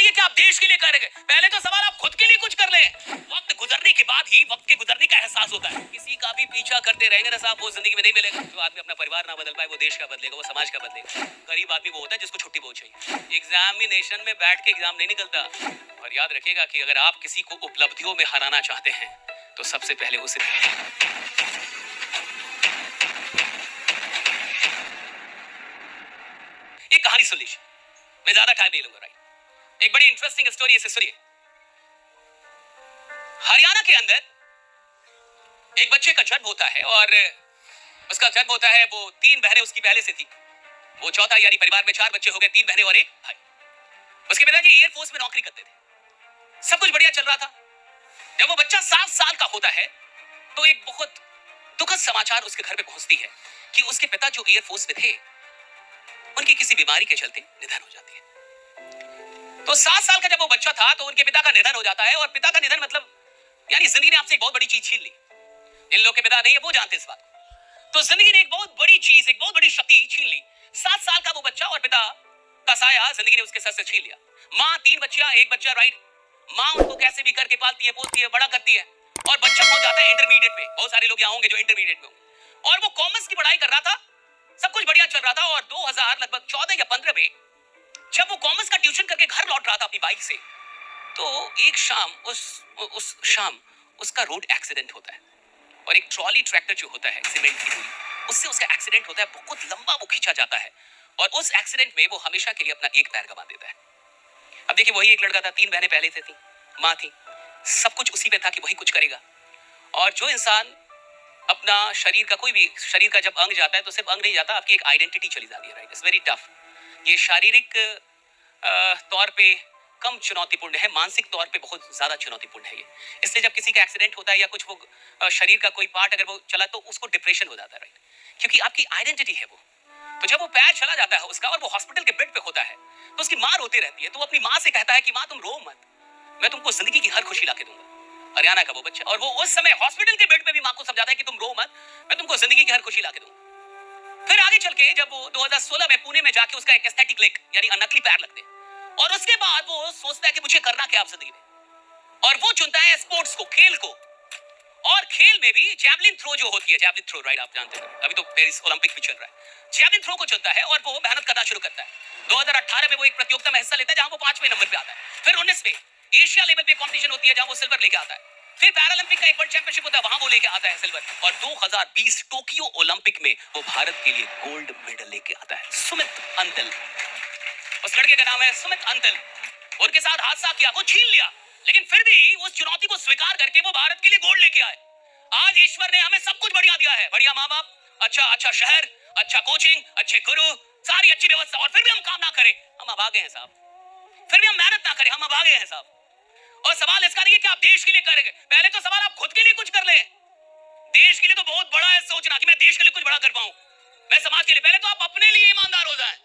नहीं है कि आप देश के लिए करेंगे, पहले तो सवाल आप खुद के लिए कुछ कर लें। वक्त गुजरने के बाद ही वक्त के गुजरने का एहसास होता है। किसी का भी पीछा करते रहेंगे ना साहब, वो जिंदगी में नहीं मिलेगा। जो आदमी अपना परिवार ना बदल पाए वो देश का बदलेगा, वो समाज का बदलेगा। गरीब आदमी वो होता है जिसको छुट्टी बहुत चाहिए। एग्जामिनेशन में बैठ के एग्जाम नहीं निकलता। और याद रखिएगा कि अगर आप किसी को उपलब्धियों में हराना चाहते हैं तो सबसे पहले उसे एक कहानी सुन लीजिए, मैं ज्यादा टाइम नहीं लूंगा। राइट, एक बड़ी इंटरेस्टिंग स्टोरी है, सुनिए। हरियाणा के अंदर एक बच्चे का जन्म होता है और उसका जन्म होता है, वो 3 बहनें उसकी पहले से थी। वो चौथा, यानी परिवार में 4 बच्चे हो गए, 3 बहनें और एक भाई। उसके पिताजी एयरफोर्स में नौकरी करते थे, सब कुछ बढ़िया चल रहा था। जब वो बच्चा 7 साल का होता है तो एक बहुत दुखद समाचार उसके घर पे पहुंचती है कि उसके पिता जो एयरफोर्स में थे, उनकी किसी बीमारी के चलते निधन हो जाती है। तो 7 साल का जब वो बच्चा था तो उनके पिता का निधन हो जाता है। और पिता का निधन मतलब यानी जिंदगी ने आपसे एक बहुत बड़ी चीज छीन ली। इन लोगों के पिता नहीं है, वो जानते इस बात को। तो जिंदगी ने एक बहुत बड़ी चीज, एक बहुत बड़ी शक्ति छीन ली। 7 साल का वो बच्चा और पिता का साया जिंदगी ने उसके सर से छीन लिया। माँ 3 बच्चियां, एक बच्चा। राइट, माँ उनको कैसे भी करके पालती है, पोसती है, बड़ा करती है और बच्चा पहुंच जाता है इंटरमीडिएट में। बहुत सारे लोग यहाँ होंगे जो इंटरमीडिएट में होंगे। और वो कॉमर्स की पढ़ाई कर रहा था, सब कुछ बढ़िया चल रहा था। और 2000 लगभग 14 या 15 में जब वो कॉमर्स का ट्यूशन करके घर लौट रहा था अपनी बाइक से, तो एक शाम उस शाम उसका रोड एक्सीडेंट होता है। और एक ट्रॉली ट्रैक्टर जो होता है सीमेंट की पूरी, उससे उसका एक्सीडेंट होता है। बहुत लंबा वो खींचा जाता है और उस एक्सीडेंट में वो हमेशा के लिए अपना एक पैर गंवा देता है। अब देखिए, वही एक लड़का था, 3 बहनें पहले से थी, माँ थी, सब कुछ उसी पे था कि वही कुछ करेगा। और जो इंसान अपना शरीर का, कोई भी शरीर का जब अंग जाता है तो सिर्फ अंग नहीं जाता, आपकी एक आइडेंटिटी चली जाती है। Right, it's very tough. ये शारीरिक तौर पे कम चुनौतीपूर्ण है, मानसिक तौर पे बहुत ज्यादा चुनौतीपूर्ण है ये। इसलिए जब किसी का एक्सीडेंट होता है या कुछ वो शरीर का कोई पार्ट अगर वो चला तो उसको डिप्रेशन हो जाता है। राइट, क्योंकि आपकी आइडेंटिटी है वो। तो जब वो पैर चला जाता है उसका और वो हॉस्पिटल के बेड पे होता है तो उसकी माँ रोती रहती है। तो वो अपनी माँ से कहता है कि माँ तुम रो मत, मैं तुमको जिंदगी की हर खुशी लाके दूंगा। हरियाणा का वो बच्चा, और वो उस समय हॉस्पिटल के बेड पे भी माँ को समझाता है कि तुम रो मत, मैं तुमको जिंदगी की हर खुशी लाके दूंगा। फिर आगे चल के जब वो 2016 में पुणे में जाके उसका एक एस्थेटिक लेग यानी नकली पैर लगते हैं और उसके बाद वो सोचता है कि मुझे करना क्या आप जिंदगी में, और वो चुनता है स्पोर्ट्स को, खेल को। और खेल में भी जैवलिन थ्रो जो होती है, जैवलिन थ्रो, राइट, आप जानते हैं, अभी तो पेरिस ओलंपिक भी चल रहा है। जैवलिन थ्रो को चुनता है और वो मेहनत करना शुरू करता है। 2018 में वो एक प्रतियोगिता में हिस्सा लेता है जहां वो 5वें नंबर पे आता है। फिर 19 में एशिया लेवल पे कंपटीशन होती है जहां वो सिल्वर लेके आता है। फिर पैरालंपिक का एक वर्ल्ड चैंपियनशिप होता है, वहां वो लेके आता है सिल्वर। और 2020 टोक्यो ओलंपिक में वो भारत के लिए गोल्ड मेडल लेके आता है। सुमित अंतल, उस लड़के का नाम है सुमित अंतल। उनके साथ हादसा किया, वो छीन लिया, लेकिन फिर भी उस चुनौती को स्वीकार करके वो भारत के लिए गोल्ड लेके आए। आज ईश्वर ने हमें सब कुछ बढ़िया दिया है, बढ़िया माँ बाप, अच्छा शहर, अच्छा कोचिंग, अच्छे गुरु, सारी अच्छी व्यवस्था, और फिर भी हम काम ना करें, हम अभागे हैं साहब। फिर भी हम मेहनत ना करें, हम अभागे हैं साहब। और सवाल इसका नहीं है कि आप देश के लिए करेंगे, पहले तो सवाल आप खुद के लिए कुछ कर लें। देश के लिए तो बहुत बड़ा है सोचना कि मैं देश के लिए कुछ बड़ा कर पाऊं, मैं समाज के लिए। पहले तो आप अपने लिए ईमानदार हो जाएं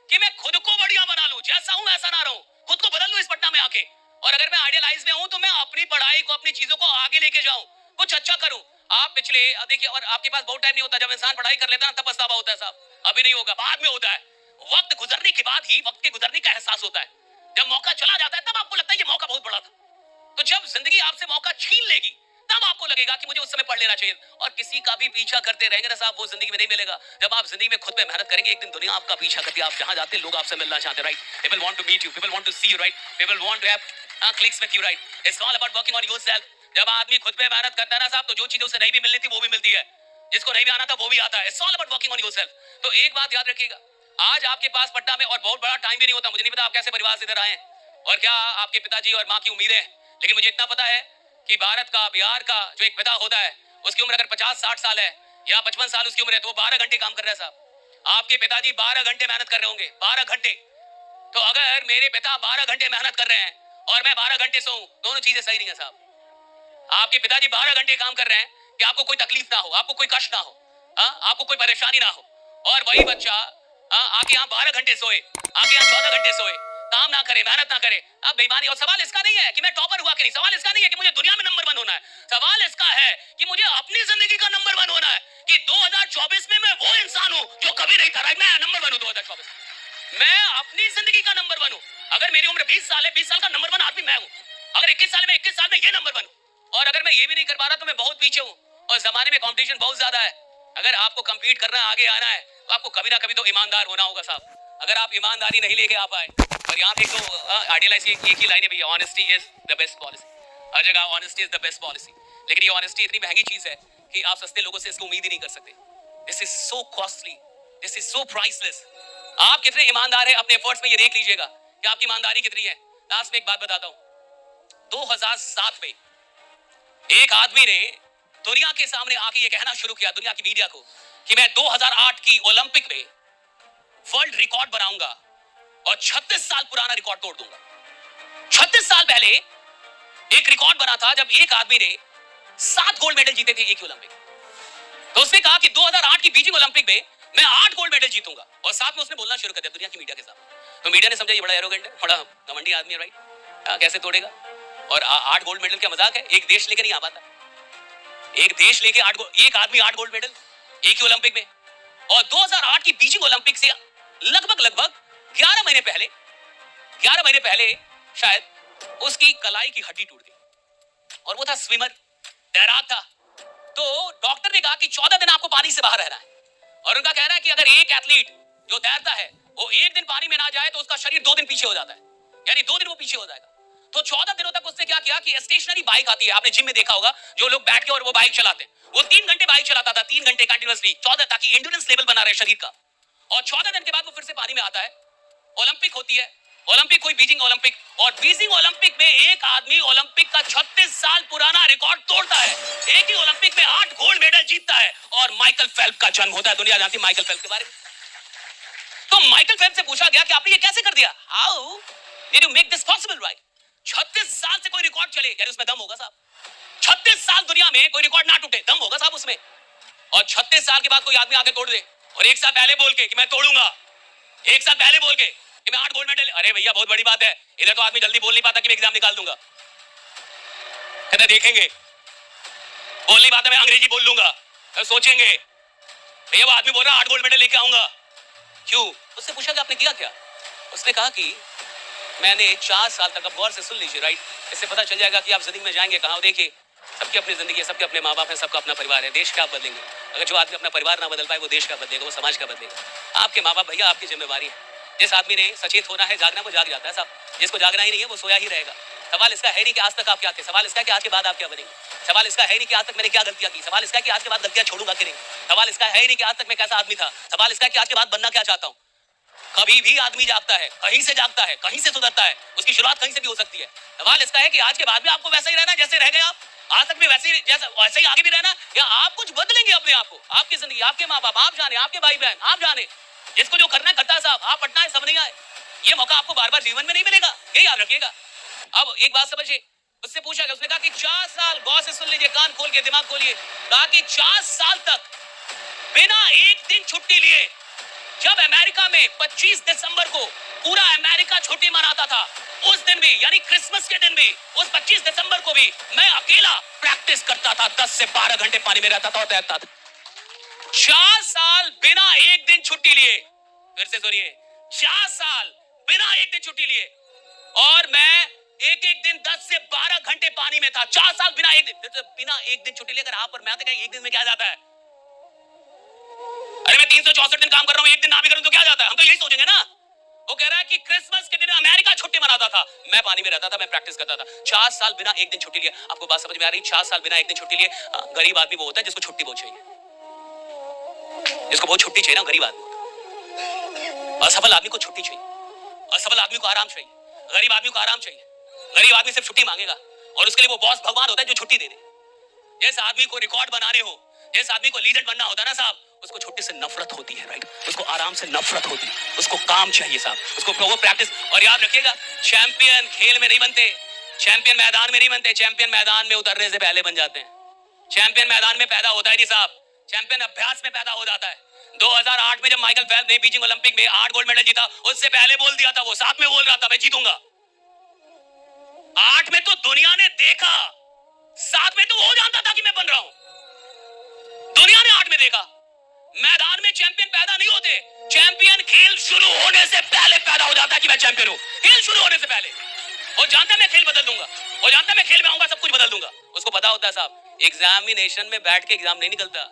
कि मैं खुद को बढ़िया बना लूं, जैसा हूं ऐसा ना रहूं, खुद को बदल लूं इस पटना में आके। और अगर मैं आइडियलाइज में हूं तो मैं अपनी पढ़ाई को, अपनी चीजों को आगे लेके जाऊं, कुछ अच्छा करूं। आप पिछले देखिए, और आपके पास बहुत टाइम नहीं होता, जब इंसान पढ़ाई कर लेता है ना तब पछतावा होता है साहब। अभी नहीं होगा, बाद में होता है। वक्त गुजरने के बाद ही वक्त के गुजरने का एहसास होता है। जब मौका चला जाता है तब आपको लगता है ये मौका बहुत बड़ा था। तो जब जिंदगी आपसे मौका छीन लेगी तब आपको लगेगा कि मुझे उस समय पढ़ लेना चाहिए। और किसी का भी पीछा करते रहेंगे ना साहब, वो जिंदगी में नहीं मिलेगा। जब आप जिंदगी में खुद पे मेहनत करेंगे, एक दिन दुनिया आपका पीछा करती है। आप जहां जाते हैं लोग आपसे मिलना चाहते हैं। Right, people want to meet you, people want to see you. Right, people want to have clicks with you. Right, it's all about working on yourself. जब आदमी खुद पे मेहनत करता है ना साहब, तो जो चीजें उसे नहीं भी मिलनी थी वो भी मिलती है, जिसको नहीं भी आना था वो भी आता है। It's all about working on yourself. तो एक बात याद रखिएगा, आज आपके पास पट्टा में और बहुत बड़ा टाइम भी नहीं होता। मुझे नहीं पता आप कैसे परिवार से इधर आए और क्या आपके पिताजी और माँ की उम्मीदें हैं, लेकिन मुझे इतना पता है कि भारत का, बिहार का जो एक पिता होता है, उसकी उम्र अगर 50-60 साल है या 55 साल उसकी उम्र है, तो वो 12 घंटे काम कर रहा है साहब। आपके पिताजी 12 घंटे मेहनत कर रहे होंगे, 12 घंटे। तो अगर मेरे पिता 12 घंटे मेहनत कर रहे हैं और मैं 12 घंटे सोऊं, दोनों चीजें सही नहीं है साहब। आपके पिताजी 12 घंटे काम कर रहे हैं कि आपको कोई तकलीफ ना हो, आपको कोई कष्ट ना हो, आपको कोई परेशानी ना हो। और वही बच्चा आके यहाँ 12 घंटे सोए, आके यहाँ 14 घंटे सोए, काम ना करे, मेहनत ना करे, आप बेईमानी। और सवाल इसका नहीं है कि मैं टॉपर हुआ कि नहीं, सवाल इसका नहीं है कि मुझे दुनिया में नंबर 1 होना है, सवाल इसका है कि मुझे अपनी जिंदगी का नंबर 1 होना है, कि 2024 में मैं वो इंसान हूं जो कभी नहीं था। राइट, मैं नंबर 1 हूं 2024 में। मैं अपनी जिंदगी का नंबर 1 हूं। अगर मेरी उम्र 20 साल है, 20 साल का नंबर 1 आदमी मैं हूं। अगर 21 साल में 21 साल में ये नंबर 1 हूं। और अगर मैं ये भी नहीं कर पा रहा तो मैं बहुत पीछे हूं। और जमाने में कंपटीशन बहुत ज्यादा है। अगर आपको कंपीट करना है, आगे आना है, तो आपको कभी ना कभी तो ईमानदार होना होगा साहब। अगर आप ईमानदारी नहीं लेके आ पाए, और यहाँ पे तो आइडियलाइज एक ही लाइन है भैया, honesty is the best policy. हर जगह honesty is the best policy. लेकिन ये ऑनेस्टी इतनी महंगी चीज है कि आप सस्ते लोगों से इसको उम्मीद ही नहीं कर सकते। This is so costly, this is so priceless. आप कितने ईमानदार हैं अपने एफर्ट्स में, ये देख लीजिएगा कि आपकी ईमानदारी कितनी है। लास्ट में एक बात बताता हूं। 2007 में एक आदमी ने दुनिया के सामने आके ये कहना शुरू किया, दुनिया की मीडिया को, कि मैं 2008 की ओलंपिक में वर्ल्ड रिकॉर्ड बनाऊंगा और 36 साल पुराना रिकॉर्ड तोड़ दूंगा। 36 साल पहले एक रिकॉर्ड बना था जब एक आदमी ने 7 गोल्ड मेडल जीते थे एक ही ओलंपिक। तो उसने कहा कि 2008 की बीजिंग ओलंपिक में मैं 8 गोल्ड मेडल जीतूंगा, और साथ में उसने बोलना शुरू कर दिया दुनिया की मीडिया के सामने। तो मीडिया ने समझा ये बड़ा एरोगेंट है, बड़ा घमंडी आदमी है, राइट, कैसे तोड़ेगा। और 8 गोल्ड मेडल क्या मजाक है, एक देश लेकर नहीं आ पाता। एक देश लेके एक आदमी 8 गोल्ड मेडल एक ही ओलंपिक में। और 2008 की बीजिंग ओलंपिक से लगभग 11 महीने पहले शायद उसकी कलाई की हड्डी टूट गई, और वो था स्विमर, तैराक था। तो डॉक्टर ने कहा कि 14 दिन आपको पानी से बाहर रहना है। और उनका कहना है कि अगर एक एथलीट जो तैरता है वो एक दिन पानी में ना जाए तो उसका शरीर 2 दिन पीछे हो जाता है, यानी 2 दिन वो पीछे हो जाएगा। तो 14 दिनों तक उसने क्या किया कि स्टेशनरी बाइक आती है, आपने जिम में देखा होगा, जो लोग बैठ के और वो बाइक चलाते हैं, वो 3 घंटे बाइक चलाता था, 3 घंटे कंटिन्यूअसली, 14, ताकि एंड्योरेंस लेवल बना रहे शरीर का। और 14 दिन के बाद वो फिर से पानी में आता है। ओलंपिक होती है, ओलंपिक कोई बीजिंग ओलंपिक, और बीजिंग ओलंपिक में एक आदमी ओलंपिक का 36 साल पुराना रिकॉर्ड तोड़ता है। एक ही ओलंपिक में 8 गोल्ड मेडल जीतता है, और माइकल फेल्प का जन्म होता है। दुनिया जानती है माइकल फेल्प के बारे में। तो माइकल फेल्प से पूछा गया कि आपने ये कैसे कर दिया, how did you make this possible, right. 36 साल से कोई रिकॉर्ड चले, यानी उसमें दम होगा साहब। 36 साल दुनिया में कोई रिकॉर्ड ना टूटे, दम होगा साहब उसमें। और 36 साल के बाद कोई आदमी आके तोड़ दे, और एक साल पहले बोल के कि मैं तोड़ूंगा, एक साल पहले बोल के कि मैं 8 गोल्ड मेडल, अरे भैया बहुत बड़ी बात है। इधर तो आदमी जल्दी बोल नहीं पाता कि मैं एग्जाम निकाल दूंगा, कहते देखेंगे, बोल नहीं पाता मैं अंग्रेजी बोल लूंगा, तो सोचेंगे भैया वो आदमी बोल रहा 8 गोल्ड मेडल लेके आऊंगा, क्यों। उससे पूछा कि आपने किया क्या। उसने कहा कि मैंने 4 साल तक, अब गौर से सुन लीजिए, राइट, इससे पता चल जाएगा कि आप जिंदगी में जाएंगे कहां। देखिए, सबकी अपनी जिंदगी है, सबके अपने माँ बाप है, सबका अपना परिवार है। देश क्या आप बदलेंगे, अगर जो आदमी अपना परिवार ना बदल पाए वो देश का बदलेगा, वो समाज का बदलेगा। आपके माँ बाप भैया आपकी जिम्मेवारी है। जिस आदमी ने सचेत होना है, जागना, वो जाग जाता है साहब। जिसको जागना ही नहीं है वो सोया ही रहेगा। सवाल इसका है नहीं कि आज तक आप क्या थे, सवाल इसका है कि आज के बाद आप क्या बनेंगे। सवाल इसका है नहीं कि आज तक मैंने क्या गलतियां की, सवाल इसका है कि आज के बाद गलतियां छोड़ूंगा कि नहीं। सवाल इसका है नहीं कि आज तक मैं कैसा आदमी था, सवाल इसका है कि आज के बाद बनना क्या चाहता हूं। कभी भी आदमी जागता है, कहीं से जागता है, कहीं से सुधरता है, उसकी शुरुआत कहीं से भी हो सकती है। सवाल इसका है कि आज के बाद भी आपको वैसे ही रहना जैसे रह गए आप, आज तक भी वैसे ही आगे भी रहना, या आप कुछ बदलेंगे अपने आप को, आपकी जिंदगी, आपके माँ बाप आप जाने, आपके भाई बहन आप जाने। जिसको जो करना है करता है साहब, आप पटना है सब नहीं आए, ये मौका आपको बार बार जीवन में नहीं मिलेगा, ये याद रखिएगा। अब एक बात समझिए, उससे पूछा गया, उसने कहा कि 4 साल, गौर से सुन लीजिए, कान खोल के, दिमाग खोलिए, कहा कि 4 साल तक बिना एक दिन छुट्टी लिए, जब अमेरिका में 25 दिसंबर को पूरा अमेरिका छुट्टी मनाता था, उस दिन भी, यानी क्रिसमस के दिन भी, उस 25 दिसंबर को भी मैं अकेला प्रैक्टिस करता था, 10 से 12 घंटे पानी में रहता था और तैरता था। 4 साल बिना एक दिन छुट्टी लिए, फिर से सुनिए, 4 साल बिना एक दिन छुट्टी लिए, और मैं एक दिन 10 से 12 घंटे पानी में था। 4 साल बिना एक दिन छुट्टी लेकर आप और मैं एक दिन में क्या जाता है। अरे मैं 364 दिन काम कर रहा हूं, एक दिन ना भी करूं तो क्या जाता है, हम तो यही सोचेंगे ना। वो कह रहा है कि क्रिसमस के दिन अमेरिका छुट्टी मनाता था, मैं पानी में रहता था, मैं प्रैक्टिस करता था। 4 साल बिना एक दिन छुट्टी लिए। आपको बात समझ में आ रही? 4 साल बिना एक दिन छुट्टी लिए। गरीब आदमी वो होता है जिसको छुट्टी बहुत चाहिए, जिसको बहुत छुट्टी चाहिए ना, गरीब आदमी। असफल आदमी को छुट्टी चाहिए, असफल आदमी को आराम चाहिए, गरीब आदमी को आराम चाहिए। गरीब आदमी सिर्फ छुट्टी मांगेगा, और उसके लिए वो बॉस भगवान होता है जो छुट्टी दे दे। जिस आदमी को रिकॉर्ड बनाने हो, जिस आदमी को लीजेंड बनना होता है ना साहब, उसको छुट्टी से नफरत होती है, राइट, उसको आराम से नफरत होती है, उसको काम चाहिए साहब, उसको वो प्रैक्टिस। और याद रखिएगा, चैंपियन खेल में नहीं बनते, चैंपियन मैदान में नहीं बनते, चैंपियन मैदान में उतरने से पहले बन जाते हैं। चैंपियन मैदान में पैदा होता है नहीं साहब, चैंपियन अभ्यास में पैदा हो जाता है। 2008 में जब माइकल फेल्प्स ने बीजिंग ओलंपिक में 8 गोल्ड मेडल जीता, उससे पहले बोल दिया था, वो 7 में बोल रहा था मैं जीतूंगा। 8 में तो दुनिया ने देखा, 7 में तो वो जानता था कि मैं बन रहा हूं। दुनिया ने 8 में देखा। मैदान में चैंपियन पैदा नहीं होते, चैंपियन खेल शुरू होने से पहले पैदा हो जाता है कि मैं चैंपियन हूं। खेल शुरू होने से पहले वो जानता है मैं खेल बदल दूंगा, वो जानता है मैं खेल में आऊंगा सब कुछ बदल दूंगा। उसको पता होता है साहब एग्जामिनेशन में बैठ के एग्जाम नहीं निकलता,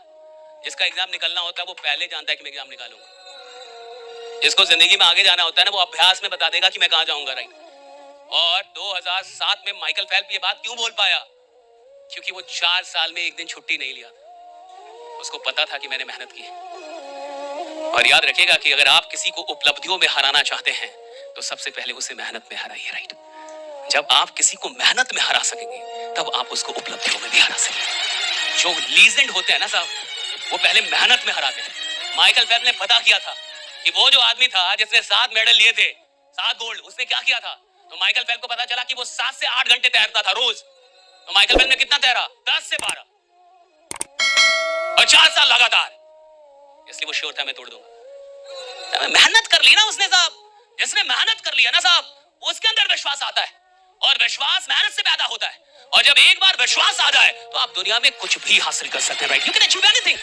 जिसका एग्जाम निकलना होता है वो पहले जानता है कि मैं एग्जाम निकालूंगा। जिसको जिंदगी में आगे जाना होता है ना, वो अभ्यास में बता देगा कि मैं कहां जाऊंगा, राइट। और 2007 में माइकल फेल्प्स ये बात क्यों बोल पाया? क्योंकि वो 4 साल में एक दिन छुट्टी नहीं लिया था। उसको पता था कि मैंने मेहनत की है। और याद रखिएगा कि अगर आप किसी को उपलब्धियों में हराना चाहते हैं तो सबसे पहले उसे मेहनत में हराइए, राइट। जब आप किसी को मेहनत में हरा सकेंगे तब आप उसको उपलब्धियों में भी हरा सकेंगे। जो लीजेंड होते हैं ना साहब, वो पहले मेहनत में हराते हैं। माइकल फेल्प्स ने पता किया था कि वो जो आदमी था जिसने 7 मेडल लिए थे, 7 गोल्ड, उसने क्या किया था। तो माइकल फेल्प्स को पता चला कि वो 7 से 8 घंटे तैरता था रोज। तो माइकल फेल्प्स ने कितना तैरा? 10 से 12 और 4 साल लगातार। इसलिए वो श्योर था मैं तोड़ दूंगा। मेहनत कर ली ना उसने साहब। जिसने मेहनत कर लिया ना साहब, उसके अंदर विश्वास आता है और विश्वास मेहनत से पैदा होता है। और जब एक बार विश्वास आ जाए तो आप दुनिया में कुछ भी हासिल कर सकते हैं, right. You can achieve anything.